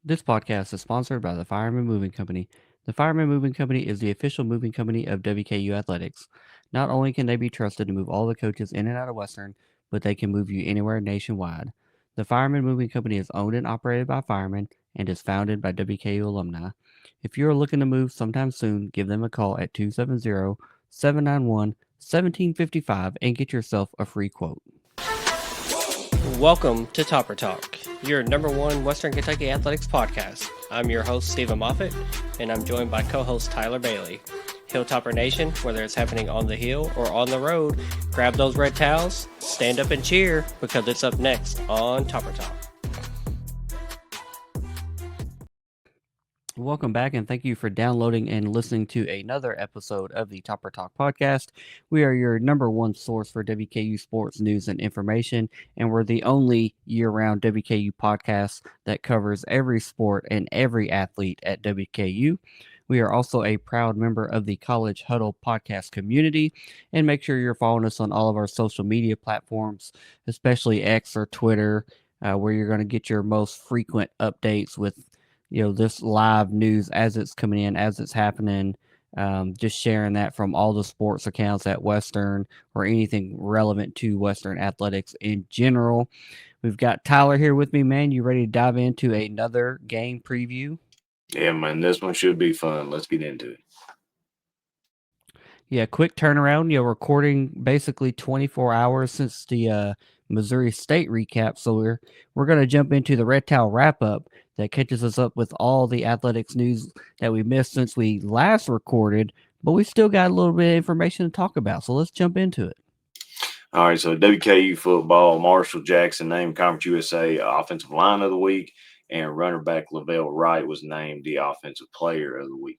This podcast is sponsored by the Fireman Moving Company. The Fireman Moving Company is the official moving company of WKU Athletics. Not only can they be trusted to move all the coaches in and out of Western, but they can move you anywhere nationwide. The Fireman Moving Company is owned and operated by firemen and is founded by WKU alumni. If you are looking to move sometime soon, give them a call at 270-791-1755 and get yourself a free quote. Welcome to Topper Talk, your number one Western Kentucky athletics podcast. I'm your host, Stephen Moffitt, and I'm joined by co-host Tyler Bailey. Hilltopper Nation, whether it's happening on the hill or on the road, grab those red towels, stand up and cheer, because it's up next on Topper Talk. Welcome back, and thank you for downloading and listening to another episode of the Topper Talk podcast. We are your number one source for WKU sports news and information, and we're the only year-round WKU podcast that covers every sport and every athlete at WKU. We are also a proud member of the College Huddle podcast community, and make sure you're following us on all of our social media platforms, especially X or Twitter, where you're going to get your most frequent updates with this live news as it's coming in, as it's happening, just sharing that from all the sports accounts at Western or anything relevant to Western athletics in general. We've got Tyler here with me, man. You ready to dive into another game preview? Yeah, man, this one should be fun. Let's get into it. Yeah, quick turnaround. Recording basically 24 hours since the Missouri State recap. So we're going to jump into the Red Towel wrap up that catches us up with all the athletics news that we missed since we last recorded, but we still got a little bit of information to talk about. So let's jump into it. All right, so WKU football, Marshall Jackson named Conference USA Offensive Line of the Week, and runner back Lavelle Wright was named the Offensive Player of the Week.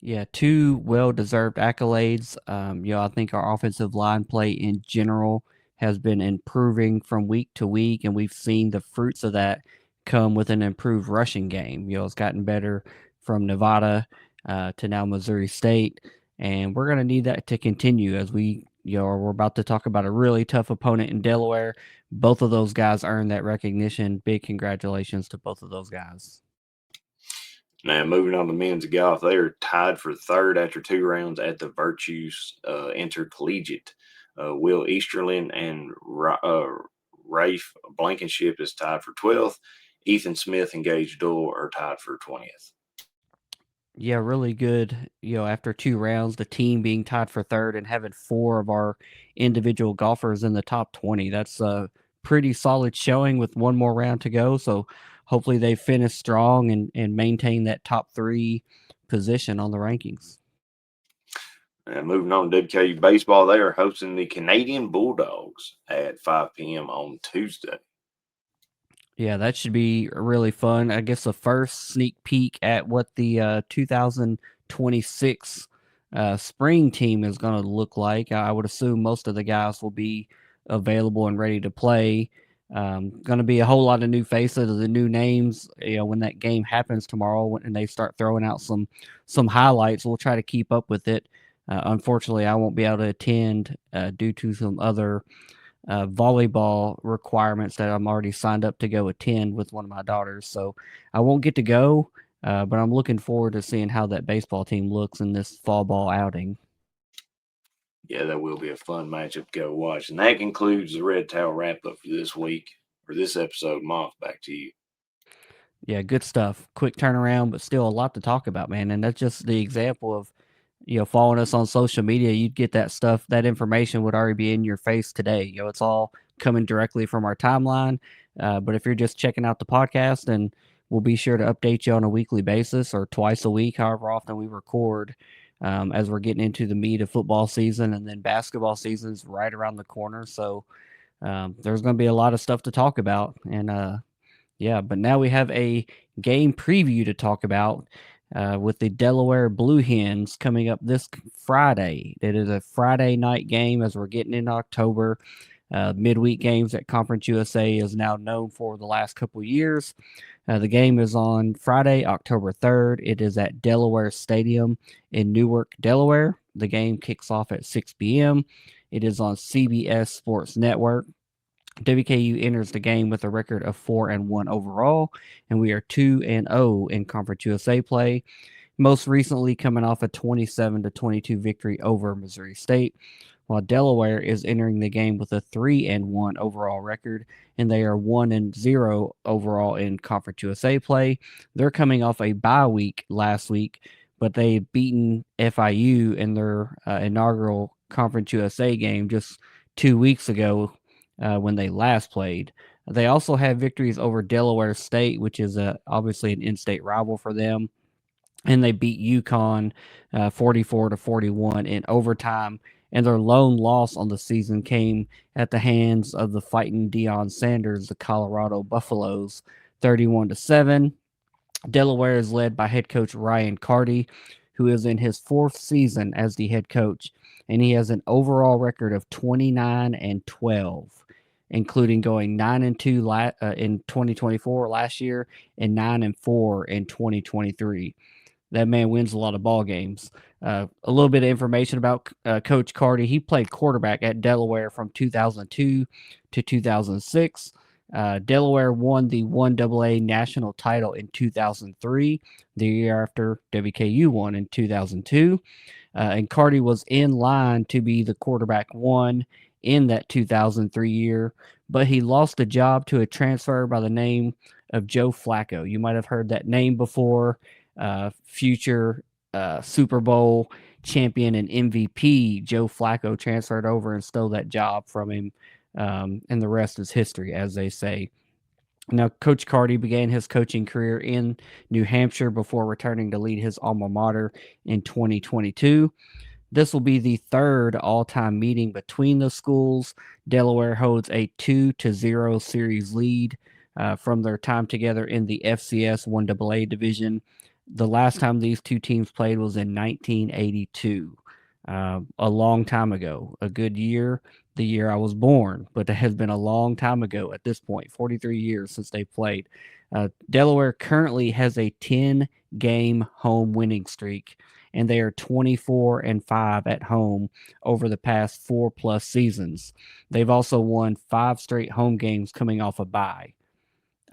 Yeah, two well-deserved accolades. I think our offensive line play in general has been improving from week to week, and we've seen the fruits of that come with an improved rushing game. It's gotten better from Nevada to now Missouri State, and we're going to need that to continue as we're about to talk about a really tough opponent in Delaware. Both of those guys earned that recognition. Big congratulations to both of those guys. Now, moving on to men's golf, they are tied for third after 2 rounds at the Virtues Intercollegiate. Will Easterlin and Rafe Blankenship is tied for 12th. Ethan Smith and Gage Dull are tied for 20th. Yeah, really good. After 2 rounds, the team being tied for third and having 4 of our individual golfers in the top 20. That's a pretty solid showing with one more round to go. So hopefully they finish strong and maintain that top 3 position on the rankings. And moving on to WKU baseball, they are hosting the Canadian Bulldogs at 5 p.m. on Tuesday. Yeah, that should be really fun. I guess the first sneak peek at what the 2026 spring team is going to look like. I would assume most of the guys will be available and ready to play. Going to be a whole lot of new faces, the new names. When that game happens tomorrow, and they start throwing out some highlights, we'll try to keep up with it. Unfortunately, I won't be able to attend due to some other volleyball requirements that I'm already signed up to go attend with one of my daughters. So I won't get to go, but I'm looking forward to seeing how that baseball team looks in this fall ball outing. Yeah, that will be a fun matchup to go watch. And that concludes the Red Towel wrap up for this week, or this episode. Moff, back to you. Yeah, good stuff. Quick turnaround, but still a lot to talk about, man. And that's just the example of, following us on social media. You'd get that stuff, that information would already be in your face today. It's all coming directly from our timeline. But if you're just checking out the podcast, and we'll be sure to update you on a weekly basis or twice a week, however often we record, as we're getting into the meat of football season, and then basketball season's right around the corner. So there's going to be a lot of stuff to talk about. And yeah, but now we have a game preview to talk about with the Delaware Blue Hens coming up this Friday. It is a Friday night game as we're getting into October. Midweek games at Conference USA is now known for the last couple of years. The game is on Friday, October 3rd. It is at Delaware Stadium in Newark, Delaware. The game kicks off at 6 p.m. It is on CBS Sports Network. WKU enters the game with a record of 4-1 overall, and we are 2-0 in Conference USA play. Most recently, coming off a 27-22 victory over Missouri State, while Delaware is entering the game with a 3-1 overall record, and they are 1-0 overall in Conference USA play. They're coming off a bye week last week, but they had beaten FIU in their inaugural Conference USA game just 2 weeks ago when they last played. They also have victories over Delaware State, which is obviously an in-state rival for them, and they beat UConn 44-41 in overtime. And their lone loss on the season came at the hands of the Fighting Deion Sanders, the Colorado Buffaloes, 31-7. Delaware is led by head coach Ryan Carty, who is in his fourth season as the head coach, and he has an overall record of 29-12, including going 9-2 in 2024 last year and 9-4 in 2023. That man wins a lot of ball games. A little bit of information about Coach Carty. He played quarterback at Delaware from 2002 to 2006. Delaware won the 1AA national title in 2003, the year after WKU won in 2002. And Carty was in line to be the quarterback one in that 2003 year, but he lost the job to a transfer by the name of Joe Flacco. You might have heard that name before. Future Super Bowl champion and MVP Joe Flacco transferred over and stole that job from him, and the rest is history, as they say. Now, Coach Carty began his coaching career in New Hampshire before returning to lead his alma mater in 2022. This will be the third all-time meeting between the schools. Delaware holds a 2-0 series lead from their time together in the FCS 1AA division. The last time these two teams played was in 1982, a long time ago, a good year, the year I was born, but it has been a long time ago at this point, 43 years since they played. Delaware currently has a 10-game home winning streak, and they are 24-5 at home over the past 4+ seasons. They've also won 5 straight home games coming off a bye.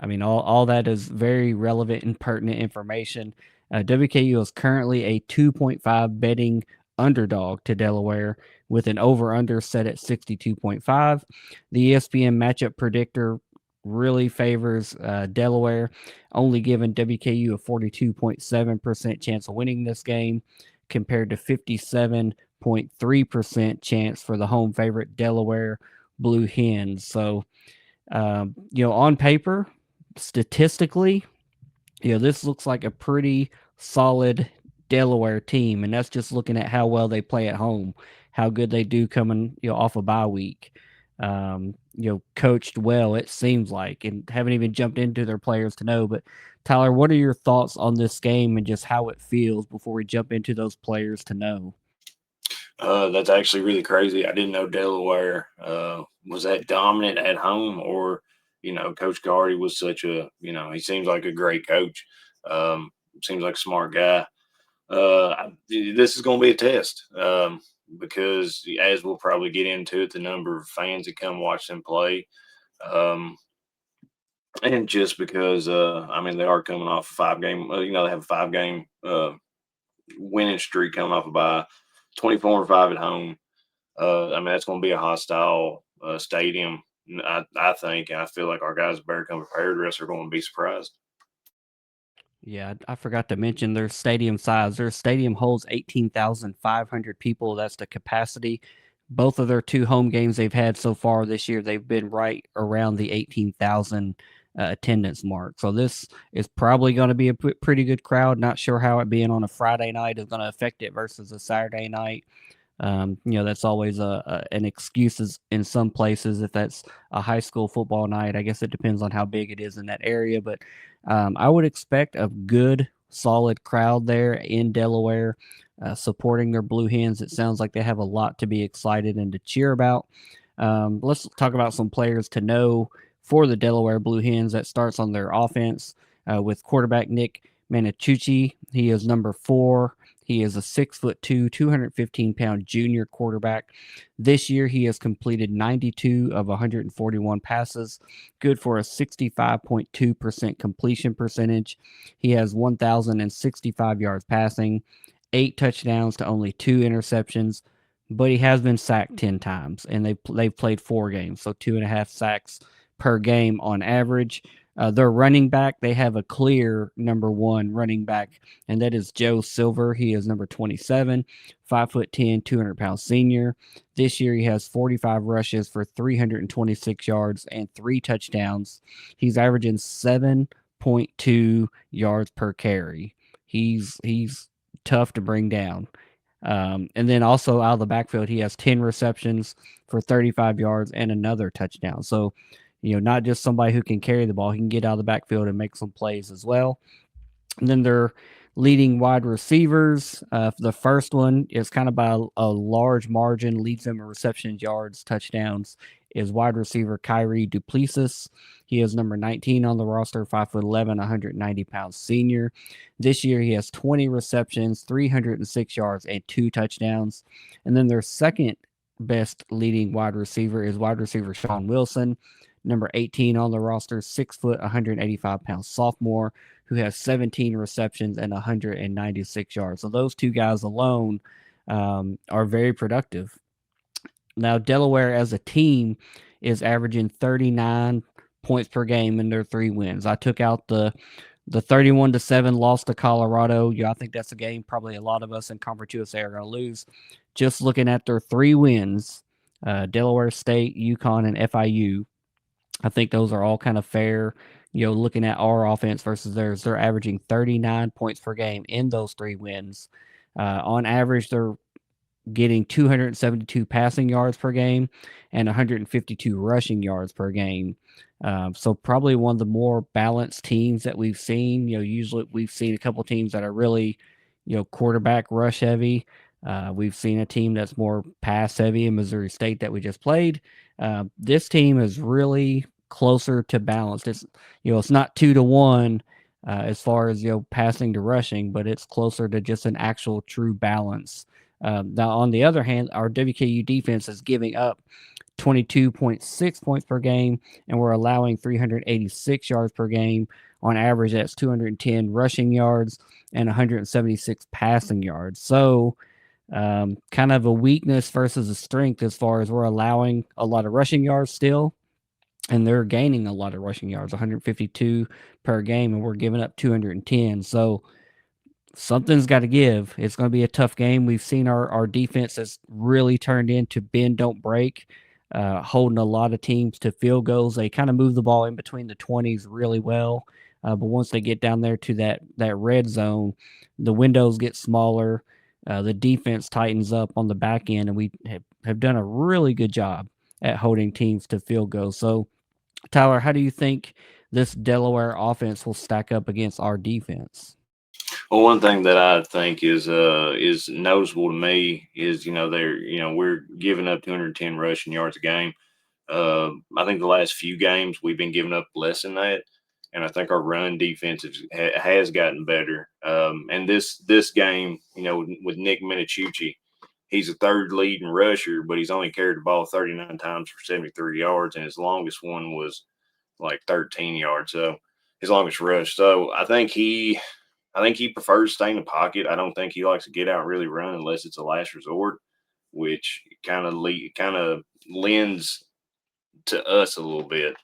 I mean, all that is very relevant and pertinent information. WKU is currently a 2.5 betting underdog to Delaware with an over-under set at 62.5. The ESPN matchup predictor really favors Delaware, only giving WKU a 42.7% chance of winning this game compared to 57.3% chance for the home favorite Delaware Blue Hens. So, on paper, statistically, this looks like a pretty solid Delaware team, and that's just looking at how well they play at home, how good they do coming, off a bye week. Coached well, it seems like, and haven't even jumped into their players to know. But Tyler, what are your thoughts on this game and just how it feels before we jump into those players to know? That's actually really crazy. I didn't know Delaware was that dominant at home, or Coach Carty was such a he seems like a great coach. Seems like a smart guy. This is going to be a test because, as we'll probably get into it, the number of fans that come watch them play, and just because they are coming off a 5-game. They have a 5-game winning streak coming off of bye. 24-5 at home. That's going to be a hostile stadium. I think, and I feel like our guys better come prepared. The rest are going to be surprised. Yeah, I forgot to mention their stadium size. Their stadium holds 18,500 people. That's the capacity. Both of their 2 home games they've had so far this year, they've been right around the 18,000 attendance mark. So this is probably going to be a pretty good crowd. Not sure how it being on a Friday night is going to affect it versus a Saturday night. That's always an excuse in some places if that's a high school football night. I guess it depends on how big it is in that area, but I would expect a good, solid crowd there in Delaware supporting their Blue Hens. It sounds like they have a lot to be excited and to cheer about. Let's talk about some players to know for the Delaware Blue Hens. That starts on their offense with quarterback Nick Manichucci. He is number 4. He is a 6'2", 215-pound junior quarterback. This year, he has completed 92 of 141 passes, good for a 65.2% completion percentage. He has 1,065 yards passing, 8 touchdowns to only 2 interceptions, but he has been sacked 10 times, and they've played 4 games, so 2.5 sacks per game on average. Their running back, they have a clear number one running back, and that is Joe Silver. He is number 27, 5'10", 200-pound senior. This year, he has 45 rushes for 326 yards and 3 touchdowns. He's averaging 7.2 yards per carry. He's tough to bring down. And then also out of the backfield, he has 10 receptions for 35 yards and another touchdown. So, not just somebody who can carry the ball, he can get out of the backfield and make some plays as well. And then their leading wide receivers. The first one is kind of by a large margin, leads them in receptions, yards, touchdowns, is wide receiver Kyrie Duplessis. He is number 19 on the roster, 5'11", 190-pound senior. This year, he has 20 receptions, 306 yards, and 2 touchdowns. And then their second best leading wide receiver is wide receiver Sean Wilson, number 18 on the roster, 6 foot, 185-pound sophomore, who has 17 receptions and 196 yards. So those two guys alone are very productive. Now, Delaware as a team is averaging 39 points per game in their 3 wins. I took out the 31-7 loss to Colorado. I think that's a game probably a lot of us in Conference USA are going to lose. Just looking at their 3 wins, Delaware State, UConn, and FIU, I think those are all kind of fair. Looking at our offense versus theirs, they're averaging 39 points per game in those 3 wins. On average, they're getting 272 passing yards per game and 152 rushing yards per game. So probably one of the more balanced teams that we've seen. Usually we've seen a couple teams that are really, quarterback rush heavy. We've seen a team that's more pass heavy in Missouri State that we just played. This team is really closer to balanced. It's not 2-1 as far as passing to rushing, but it's closer to just an actual true balance. Now, on the other hand, our WKU defense is giving up 22.6 points per game, and we're allowing 386 yards per game. On average, that's 210 rushing yards and 176 passing yards. So, kind of a weakness versus a strength as far as we're allowing a lot of rushing yards still, and they're gaining a lot of rushing yards, 152 per game, and we're giving up 210. So, something's got to give. It's going to be a tough game. We've seen our defense has really turned into bend, don't break, holding a lot of teams to field goals. They kind of move the ball in between the 20s really well. But once they get down there to that red zone, the windows get smaller. The defense tightens up on the back end, and we have done a really good job at holding teams to field goals. So, Tyler, how do you think this Delaware offense will stack up against our defense? Well, one thing that I think is noticeable to me is we're giving up 210 rushing yards a game. I think the last few games we've been giving up less than that, and I think our run defense has gotten better. And this game, with Nick Minichucci, he's a third leading rusher, but he's only carried the ball 39 times for 73 yards, and his longest one was like 13 yards. So his longest rush. So I think he prefers to stay in the pocket. I don't think he likes to get out and really run unless it's a last resort, which kind of lends to us a little bit.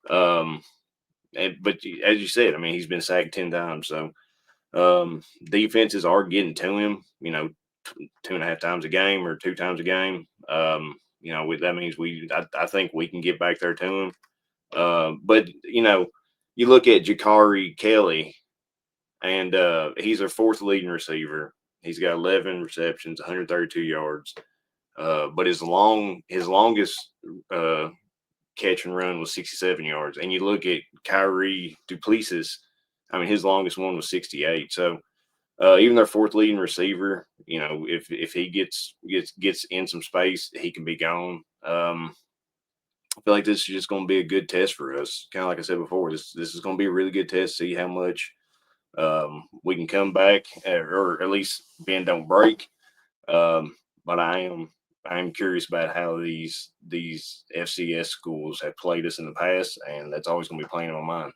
But as you said, I mean, he's been sacked 10 times. So defenses are getting to him, 2.5 times a game or 2 times a game. That means I think we can get back there to him. But you look at Jakari Kelly, and he's our 4th leading receiver. He's got 11 receptions, 132 yards. But his longest catch and run was 67 yards. And you look at Kyrie Duplessis, I mean, his longest one was 68. So even their 4th leading receiver, if he gets in some space, he can be gone. I feel like this is just going to be a good test for us. Kind of like I said before, this is going to be a really good test. See how much We can come back, or at least bend don't break. But I am curious about how these FCS schools have played us in the past, and that's always going to be playing on my mind.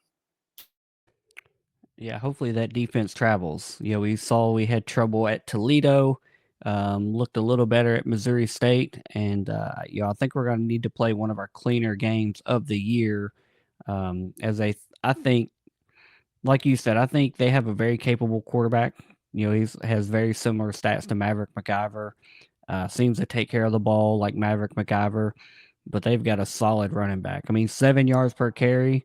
Yeah, hopefully that defense travels. We saw we had trouble at Toledo, looked a little better at Missouri State, and I think we're going to need to play one of our cleaner games of the year. I think, like you said, I think they have a very capable quarterback. He has very similar stats to Maverick McIver. Seems to take care of the ball like Maverick McIver, but they've got a solid running back. I mean, 7 yards per carry,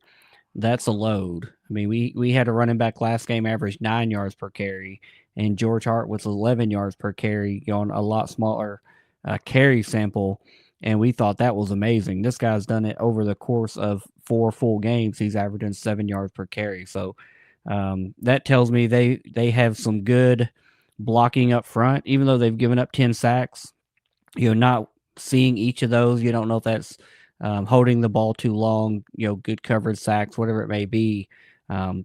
that's a load. I mean, we had a running back last game average 9 yards per carry, and George Hart was 11 yards per carry on a lot smaller carry sample, and we thought that was amazing. This guy's done it over the course of 4 full games. He's averaging 7 yards per carry. So that tells me they have some good blocking up front, even though they've given up 10 sacks. Not seeing each of those, you don't know if that's holding the ball too long, good coverage sacks, whatever it may be.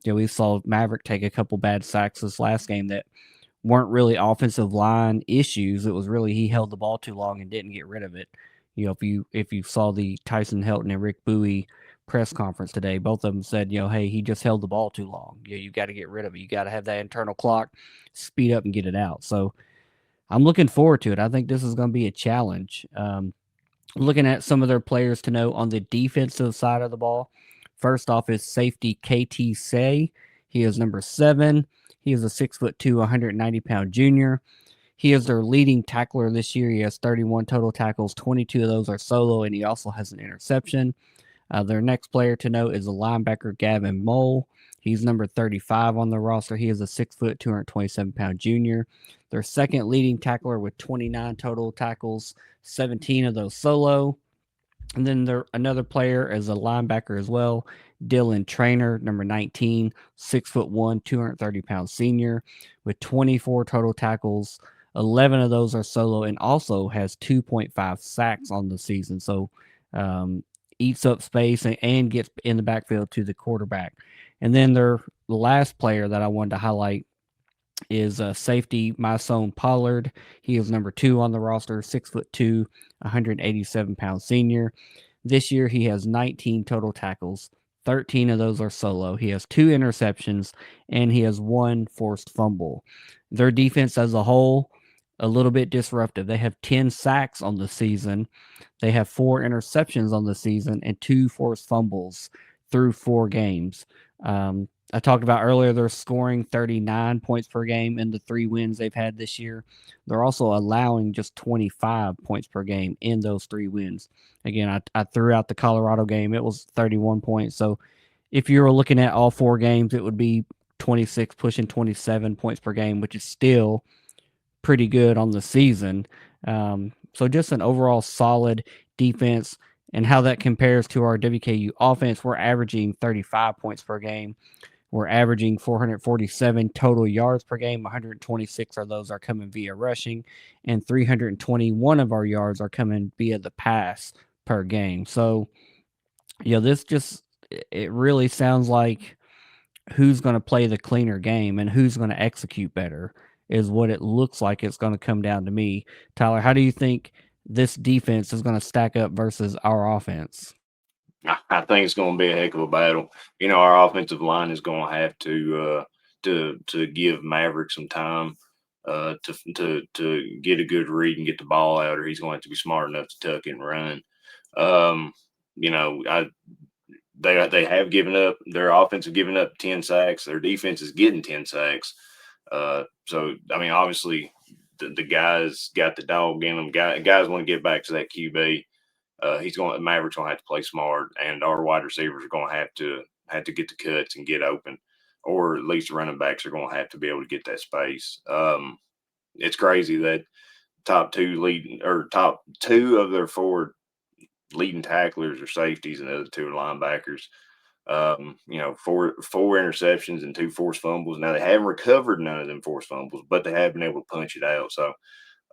We saw Maverick take a couple bad sacks this last game that weren't really offensive line issues. It was really he held the ball too long and didn't get rid of it. If you saw the Tyson Helton and Rick Bowie press conference today, both of them said, hey, he just held the ball too long. You got to get rid of it. You got to have that internal clock, speed up and get it out. So I'm looking forward to it. I think this is going to be a challenge. Looking at some of their players to know on the defensive side of the ball. First off is safety KT Say. He is number 7. He is a 6'2", 190-pound junior. He is their leading tackler this year. He has 31 total tackles. 22 of those are solo, and he also has an interception. Their next player to note is a linebacker, Gavin Mole. He's number 35 on the roster. He is a 6', 227-pound junior. Their second leading tackler with 29 total tackles, 17 of those solo. And then another player is a linebacker as well, Dylan Trainer, number 19, 6'1", 230-pound senior, with 24 total tackles. 11 of those are solo, and also has 2.5 sacks on the season. So eats up space and gets in the backfield to the quarterback. And then the last player that I wanted to highlight is safety Mysone Pollard. He is number 2 on the roster, 6'2", 187-pound senior. This year he has 19 total tackles. 13 of those are solo. He has 2 interceptions, and he has 1 forced fumble. Their defense as a whole, a little bit disruptive. They have 10 sacks on the season. They have 4 interceptions on the season and 2 forced fumbles through 4 games. I talked about earlier, they're scoring 39 points per game in the 3 wins they've had this year. They're also allowing just 25 points per game in those 3 wins. Again, I threw out the Colorado game. It was 31 points. So if you were looking at all 4 games, it would be 26, pushing 27 points per game, which is still pretty good on the season. So just an overall solid defense. And how that compares to our WKU offense, we're averaging 35 points per game. We're averaging 447 total yards per game. 126 of those are coming via rushing, and 321 of our yards are coming via the pass per game. So, it really sounds like who's going to play the cleaner game and who's going to execute better is what it looks like it's going to come down to me. Tyler, how do you think this defense is going to stack up versus our offense? I think it's going to be a heck of a battle. Our offensive line is going to have to give Maverick some time to get a good read and get the ball out, or he's going to have to be smart enough to tuck and run. Um, they have given up. Their offense have given up 10 sacks. Their defense is getting 10 sacks. So I mean, obviously, the guys got the dog in them. Guys want to get back to that QB. Maverick's gonna have to play smart, and our wide receivers are gonna have to get the cuts and get open, or at least the running backs are gonna have to be able to get that space. It's crazy that top two of their 4 leading tacklers are safeties, and the other 2 are linebackers. 4 interceptions and 2 forced fumbles. Now they haven't recovered none of them forced fumbles, but they have been able to punch it out. So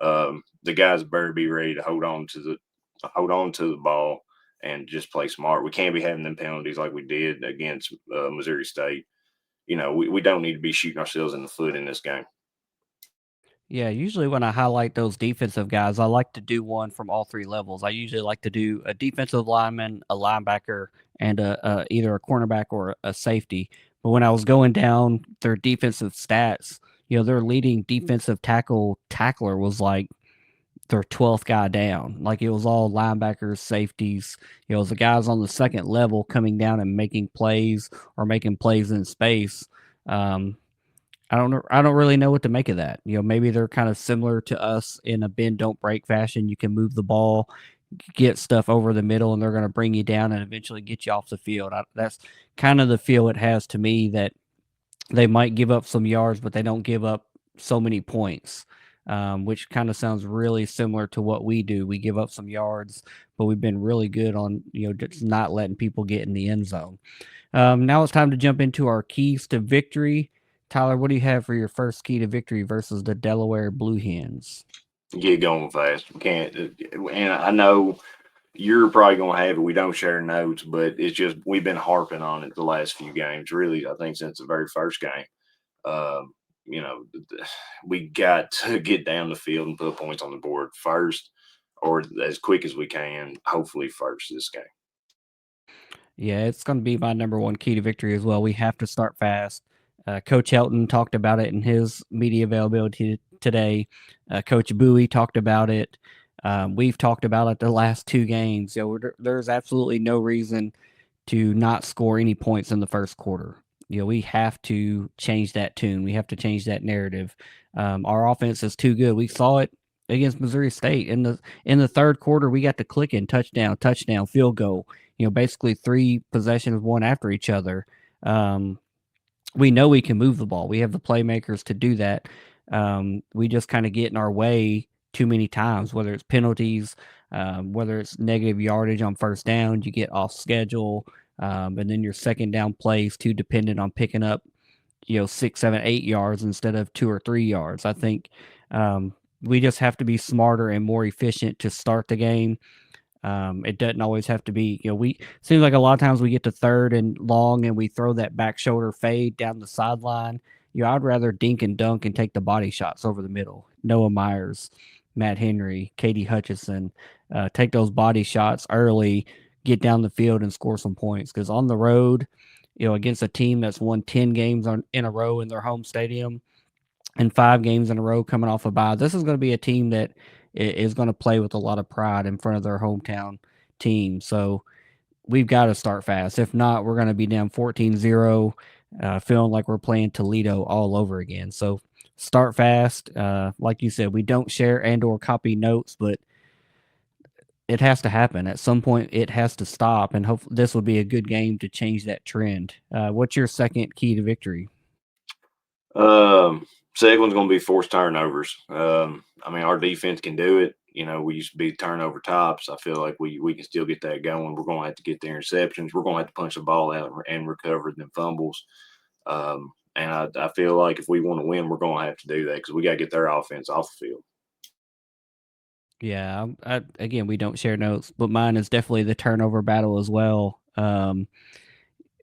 the guys better be ready to hold on to the ball and just play smart. We can't be having them penalties like we did against Missouri State. we don't need to be shooting ourselves in the foot in this game. Yeah, usually when I highlight those defensive guys, I like to do one from all three levels. I usually like to do a defensive lineman, a linebacker, and either a cornerback or a safety. But when I was going down their defensive stats, their leading defensive tackler was like their 12th guy down. Like it was all linebackers, safeties. It was the guys on the second level coming down and making plays or making plays in space. Um, I don't know. I don't really know what to make of that. Maybe they're kind of similar to us in a bend don't break fashion. You can move the ball, get stuff over the middle, and they're going to bring you down and eventually get you off the field. That's kind of the feel it has to me, that they might give up some yards, but they don't give up so many points. Which kind of sounds really similar to what we do. We give up some yards, but we've been really good on just not letting people get in the end zone. Now it's time to jump into our keys to victory. Tyler, what do you have for your first key to victory versus the Delaware Blue Hens? Get going fast. We can't, and I know you're probably going to have it. We don't share notes, but it's just we've been harping on it the last few games. Really, I think since the very first game. Um, we got to get down the field and put points on the board first, or as quick as we can. Hopefully, first this game. Yeah, it's going to be my number one key to victory as well. We have to start fast. Coach Helton talked about it in his media availability today. Coach Bowie talked about it. We've talked about it the last two games. There's absolutely no reason to not score any points in the first quarter. We have to change that tune. We have to change that narrative. Our offense is too good. We saw it against Missouri State in the third quarter. We got to clicking touchdown, field goal. Basically 3 possessions, one after each other. We know we can move the ball. We have the playmakers to do that. We just kind of get in our way too many times, whether it's penalties, whether it's negative yardage on first down, you get off schedule, and then your second down plays too dependent on picking up, 6, 7, 8 yards instead of 2 or 3 yards. I think we just have to be smarter and more efficient to start the game. It doesn't always have to be, we seems like a lot of times we get to third and long and we throw that back shoulder fade down the sideline. I'd rather dink and dunk and take the body shots over the middle. Noah Myers, Matt Henry, Katie Hutchison, take those body shots early, get down the field and score some points. Because on the road, against a team that's won 10 games in a row in their home stadium and 5 games in a row coming off a bye, this is going to be a team that is going to play with a lot of pride in front of their hometown team. So we've got to start fast. If not, we're going to be down 14-0, feeling like we're playing Toledo all over again. So start fast. Like you said, we don't share and or copy notes, but it has to happen. At some point, it has to stop, and hopefully this will be a good game to change that trend. What's your second key to victory? Second one's going to be forced turnovers. Our defense can do it. We used to be turnover tops. I feel like we can still get that going. We're going to have to get the interceptions. We're going to have to punch the ball out and recover them fumbles. And I feel like if we want to win, we're going to have to do that because we got to get their offense off the field. Yeah, again, we don't share notes, but mine is definitely the turnover battle as well.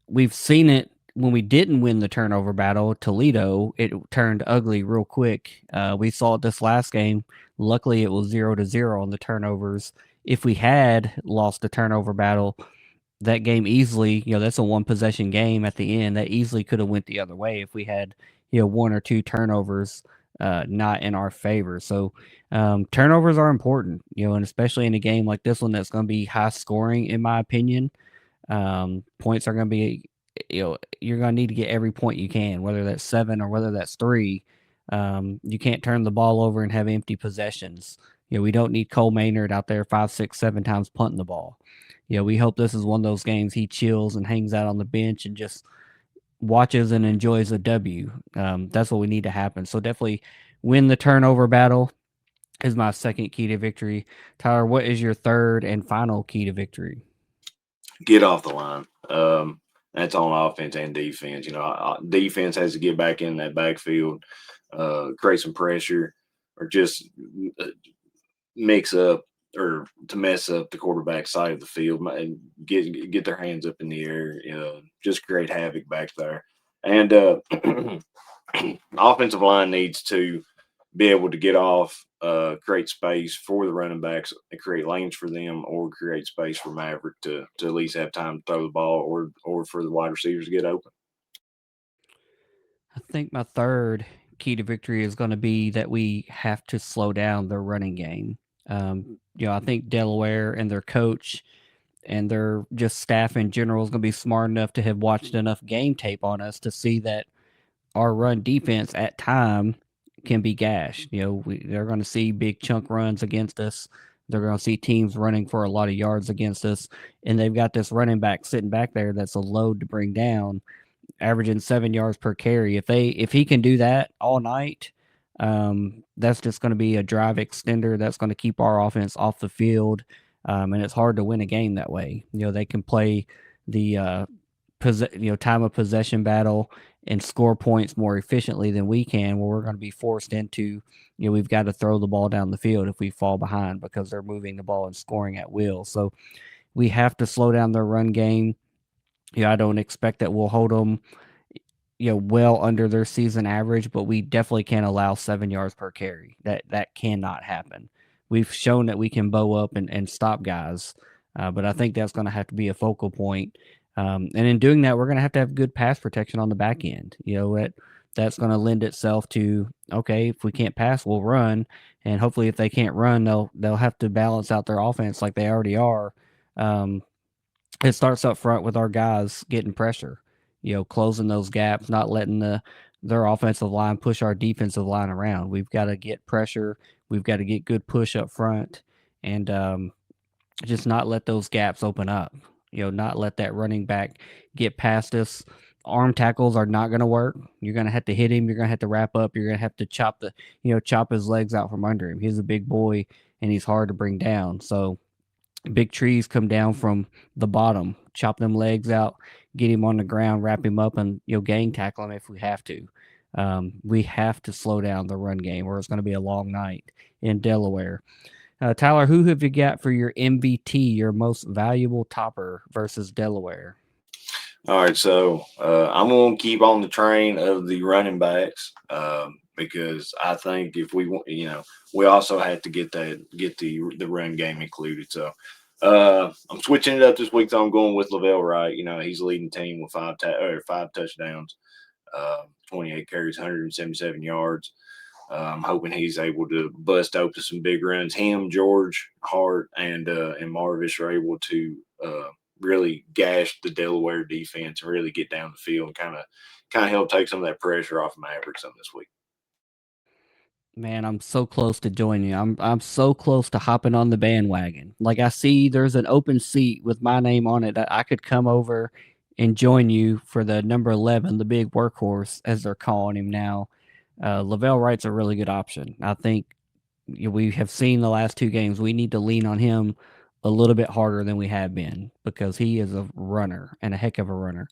We've seen it when we didn't win the turnover battle, Toledo, it turned ugly real quick. We saw it this last game. Luckily, it was 0-0 on the turnovers. If we had lost the turnover battle, that game easily, that's a 1 possession game at the end. That easily could have went the other way if we had, 1 or 2 turnovers not in our favor. So turnovers are important, and especially in a game like this one that's going to be high scoring, in my opinion. Points are going to be, you're going to need to get every point you can, whether that's 7 or whether that's 3. You can't turn the ball over and have empty possessions. We don't need Cole Maynard out there 5, 6, 7 times punting the ball. We hope this is one of those games he chills and hangs out on the bench and just watches and enjoys a W. That's what we need to happen. So definitely win the turnover battle is my second key to victory. Tyler, what is your third and final key to victory? Get off the line. That's on offense and defense. Defense has to get back in that backfield, create some pressure, or just mix up or to mess up the quarterback side of the field and get their hands up in the air. Just create havoc back there. And offensive line needs to be able to get off, create space for the running backs, and create lanes for them, or create space for Maverick to at least have time to throw the ball, or for the wide receivers to get open. I think my third key to victory is going to be that we have to slow down their running game. I think Delaware and their coach and their just staff in general is going to be smart enough to have watched enough game tape on us to see that our run defense at time can be gashed. They're going to see big chunk runs against us. They're going to see teams running for a lot of yards against us, and they've got this running back sitting back there that's a load to bring down, averaging 7 yards per carry. If he can do that all night, that's just going to be a drive extender. That's going to keep our offense off the field, and it's hard to win a game that way. They can play the time of possession battle and score points more efficiently than we can. Where we're going to be forced into, we've got to throw the ball down the field if we fall behind because they're moving the ball and scoring at will. So we have to slow down their run game. I don't expect that we'll hold them, well under their season average, but we definitely can't allow 7 yards per carry. That cannot happen. We've shown that we can bow up and stop guys, but I think that's going to have to be a focal point. And in doing that, we're going to have good pass protection on the back end. That's going to lend itself to, okay, if we can't pass, we'll run, and hopefully, if they can't run, they'll have to balance out their offense like they already are. It starts up front with our guys getting pressure, closing those gaps, not letting their offensive line push our defensive line around. We've got to get pressure. We've got to get good push up front, and just not let those gaps open up. Not let that running back get past us. Arm tackles are not going to work. You're going to have to hit him. You're going to have to wrap up. You're going to have to chop his legs out from under him. He's a big boy and he's hard to bring down. So big trees come down from the bottom, chop them legs out, get him on the ground, wrap him up, and gang tackle him if we have to. We have to slow down the run game, or it's going to be a long night in Delaware. Tyler, who have you got for your MVT, your most valuable topper versus Delaware? All right, so I'm going to keep on the train of the running backs because I think if we want, we also have to get the run game included. So I'm switching it up this week. So I'm going with Lavelle Wright. He's leading the team with five touchdowns, 28 carries, 177 yards. I'm hoping he's able to bust open some big runs. Him, George Hart, and Marvis are able to really gash the Delaware defense and really get down the field and kind of help take some of that pressure off Mavericks on this week. Man, I'm so close to joining you. I'm so close to hopping on the bandwagon. Like I see there's an open seat with my name on it that I could come over and join you for the number 11, the big workhorse as they're calling him now. Lavelle Wright's a really good option. I think we have seen the last two games. We need to lean on him a little bit harder than we have been because he is a runner and a heck of a runner.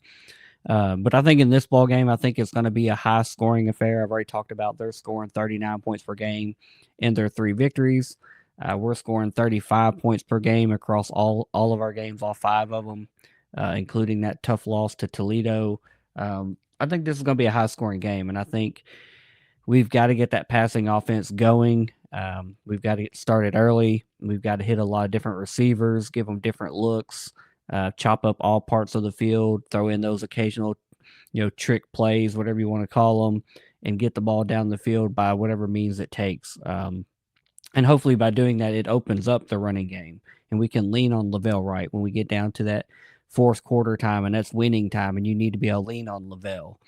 But I think in this ball game, I think it's going to be a high scoring affair. I've already talked about they're scoring 39 points per game in their 3 victories. We're scoring 35 points per game across all of our games, all 5 of them, including that tough loss to Toledo. I think this is going to be a high scoring game, and I think we've got to get that passing offense going. We've got to get started early. We've got to hit a lot of different receivers, give them different looks, chop up all parts of the field, throw in those occasional, trick plays, whatever you want to call them, and get the ball down the field by whatever means it takes. And hopefully by doing that, it opens up the running game, and we can lean on Lavelle Wright when we get down to that fourth quarter time, and that's winning time, and you need to be able to lean on Lavelle.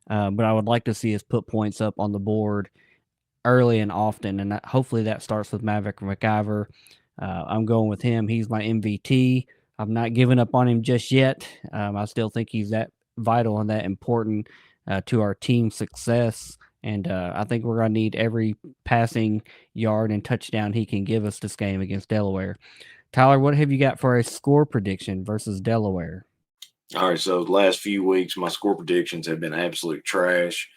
But I would like to see us put points up on the board early and often, and hopefully that starts with Maverick McIver. I'm going with him. He's my MVT. I'm not giving up on him just yet. I still think he's that vital and that important to our team's success. And I think we're going to need every passing yard and touchdown he can give us this game against Delaware. Tyler, what have you got for a score prediction versus Delaware? All right, so the last few weeks, my score predictions have been absolute trash.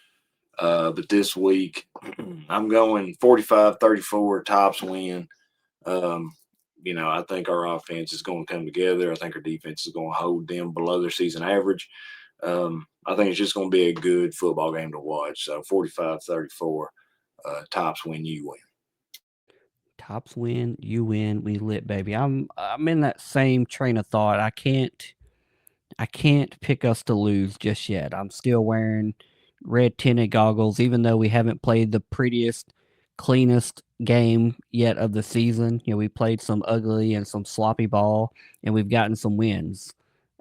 But this week, I'm going 45-34, Tops win. I think our offense is going to come together. I think our defense is going to hold them below their season average. I think it's just going to be a good football game to watch. So 45-34, Tops win, you win. Tops win, you win, we lit, baby. I'm in that same train of thought. I can't pick us to lose just yet. I'm still wearing red tinted goggles, even though we haven't played the prettiest, cleanest game yet of the season. We played some ugly and some sloppy ball, and we've gotten some wins.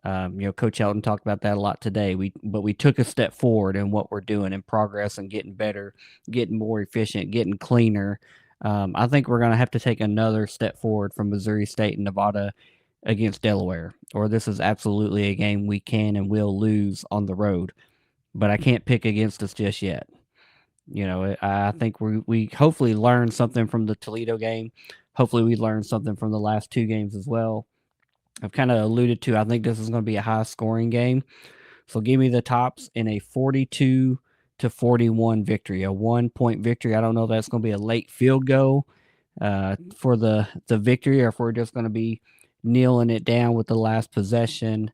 Coach Elton talked about that a lot today. But we took a step forward in what we're doing in progress and getting better, getting more efficient, getting cleaner. I think we're going to have to take another step forward from Missouri State and Nevada against Delaware, or this is absolutely a game we can and will lose on the road. But I can't pick against us just yet. I think we hopefully learn something from the Toledo game. Hopefully, we learn something from the last two games as well. I've kind of alluded to. I think this is going to be a high scoring game. So give me the Tops in a 42-41 victory, a 1 point victory. I don't know if that's going to be a late field goal for the victory, or if we're just going to be kneeling it down with the last possession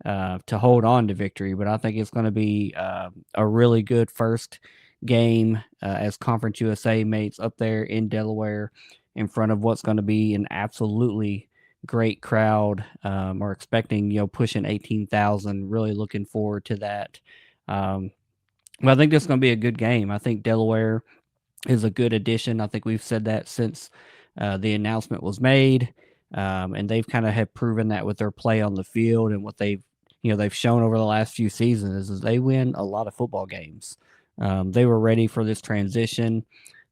to hold on to victory. But I think it's going to be a really good first game as Conference USA mates up there in Delaware in front of what's going to be an absolutely great crowd. Are expecting, pushing 18,000. Really looking forward to that. But I think this is going to be a good game. I think Delaware is a good addition. I think we've said that since the announcement was made, and they've kind of have proven that with their play on the field and what they've shown over the last few seasons is they win a lot of football games. They were ready for this transition.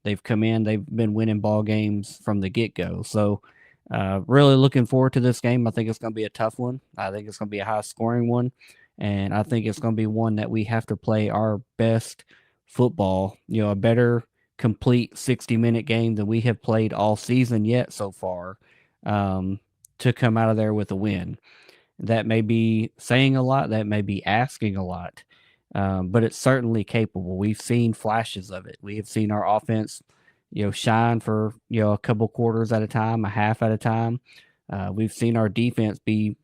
They've come in. They've been winning ball games from the get go. So really looking forward to this game. I think it's going to be a tough one. I think it's going to be a high scoring one, and I think it's going to be one that we have to play our best football. A better complete 60-minute game than we have played all season yet so far, to come out of there with a win. That may be saying a lot, that may be asking a lot, but it's certainly capable. We've seen flashes of it. We have seen our offense, shine for, a couple quarters at a time, a half at a time. We've seen our defense be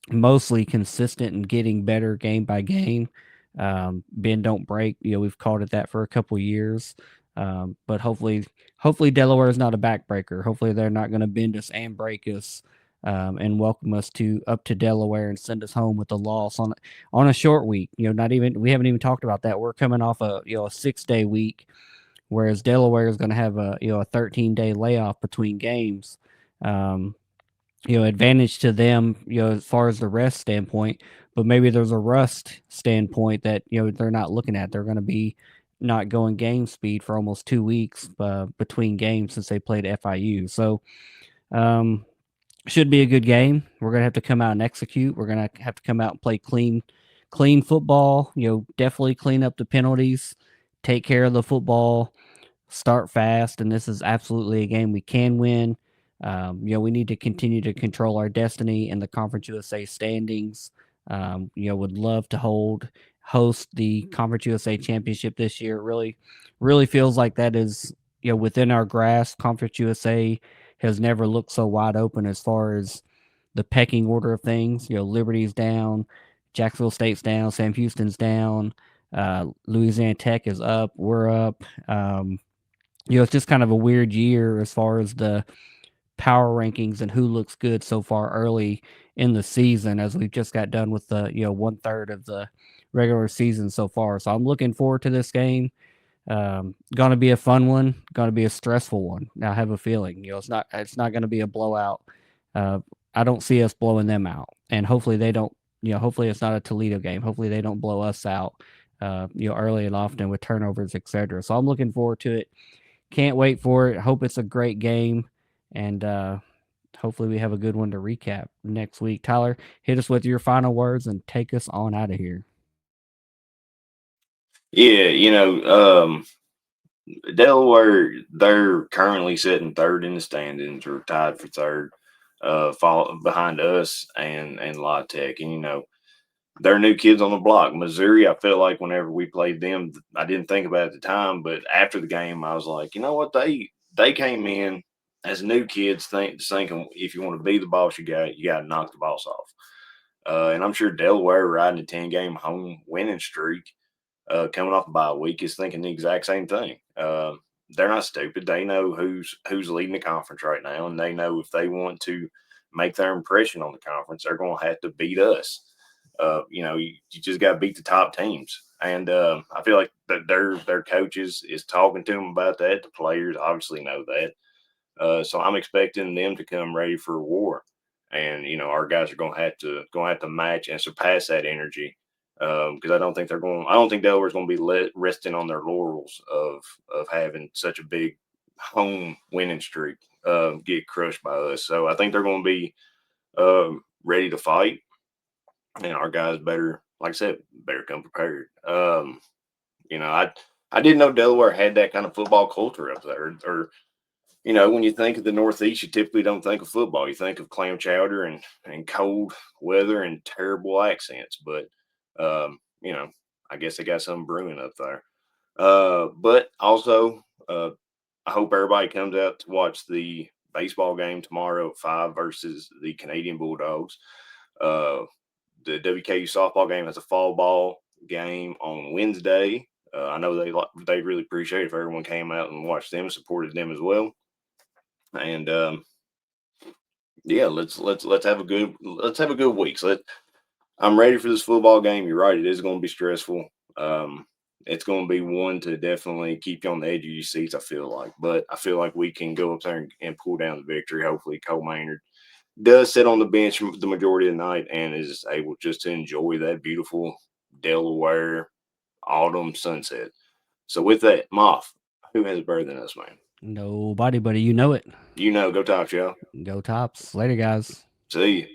mostly consistent and getting better game by game. Bend don't break. We've called it that for a couple years. But hopefully Delaware is not a backbreaker. Hopefully they're not going to bend us and break us, and welcome us to up to Delaware and send us home with a loss on a short week. We haven't even talked about that. We're coming off a 6-day week, whereas Delaware is going to have a 13-day layoff between games. Advantage to them, as far as the rest standpoint, but maybe there's a rust standpoint that, they're not looking at. They're going to be not going game speed for almost 2 weeks between games since they played FIU. So, should be a good game. We're going to have to come out and execute. We're going to have to come out and play clean football, definitely clean up the penalties, take care of the football, start fast, and this is absolutely a game we can win. We need to continue to control our destiny in the Conference USA standings. Would love to host the Conference USA Championship this year. Really feels like that is, within our grasp. Conference USA has never looked so wide open as far as the pecking order of things. Liberty's down, Jacksonville State's down, Sam Houston's down, Louisiana Tech is up, we're up. It's just kind of a weird year as far as the power rankings and who looks good so far early in the season, as we've just got done with the 1/3 of the regular season so far. So I'm looking forward to this game. Going to be a fun one. Going to be a stressful one. I have a feeling, it's not going to be a blowout. I don't see us blowing them out, and hopefully they don't. Hopefully it's not a Toledo game. Hopefully they don't blow us out. Early and often with turnovers, etc. So I'm looking forward to it. Can't wait for it. Hope it's a great game, and hopefully we have a good one to recap next week. Tyler, hit us with your final words and take us on out of here. Yeah, Delaware, they're currently sitting third in the standings, or tied for third, fall behind us and La Tech. And they're new kids on the block. Missouri, I feel like whenever we played them, I didn't think about it at the time, but after the game, I was like, you know what, they came in as new kids, thinking if you want to be the boss, you got to knock the boss off. And I'm sure Delaware riding a 10-game home winning streak, coming off a bye week, is thinking the exact same thing. They're not stupid. They know who's leading the conference right now, and they know if they want to make their impression on the conference, they're going to have to beat us. You just got to beat the top teams, and I feel like their coaches is talking to them about that. The players obviously know that, so I'm expecting them to come ready for war, and our guys are going to have to match and surpass that energy, because I don't think they're going. I don't think Delaware's going to be resting on their laurels of having such a big home winning streak get crushed by us. So I think they're going to be ready to fight, and our guys better, like I said, better come prepared. I didn't know Delaware had that kind of football culture up there, or when you think of the Northeast, you typically don't think of football. You think of clam chowder and cold weather and terrible accents. But, um, you know, I guess they got something brewing up there. But also, I hope everybody comes out to watch the baseball game tomorrow at 5 versus the Canadian Bulldogs. Uh, the WKU softball game has a fall ball game on Wednesday. I know they really appreciate if everyone came out and watched them, supported them as well. And yeah, let's have a good week. I'm ready for this football game. You're right; it is going to be stressful. It's going to be one to definitely keep you on the edge of your seats. I feel like, but I feel like we can go up there and pull down the victory. Hopefully, Cole Maynard does sit on the bench the majority of the night and is able just to enjoy that beautiful Delaware autumn sunset. So with that, Moff, who has better than us, man? Nobody, buddy. You know it. Go Tops, y'all. Go Tops. Later, guys. See you.